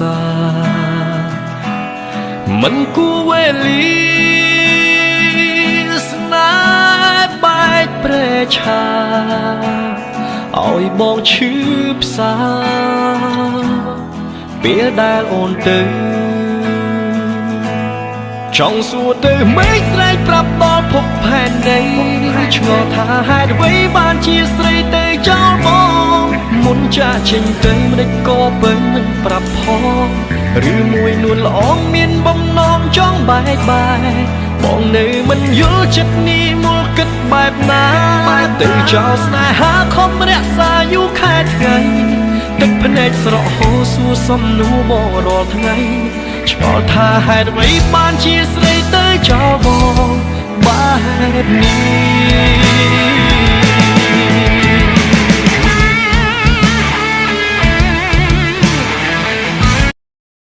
សាមិនគួរវេលាស្នេហ៍បែកព្រែឆាឲ្យបងឈឺផ្សាពេលដែលអូនទៅចង់សួរទៅមេឃស្រែកប្រាប់ដល់ភពផែនដីឆ្ងល់ថាហេតុអ្វីបានជាស្រីទៅចោលបងមុនចាក់ចេញទៅមិនដេចក៏បើមិនប្រាប់ផងឬមួយនួនល្អងមានបំណងចង់បែកបងនៅមិនយល់ចិត្តនេះមូលគិតបែបណាទៅចោលស្នេហាខំរក្សាយូរខែថ្ងៃទឹកភ្នែកស្រក់ហូរសួរសំនួរមករាល់ថ្ងៃឆ្ងល់ថាហេតុអ្វីបានជាស្រីទៅចោលបងបែបនេះ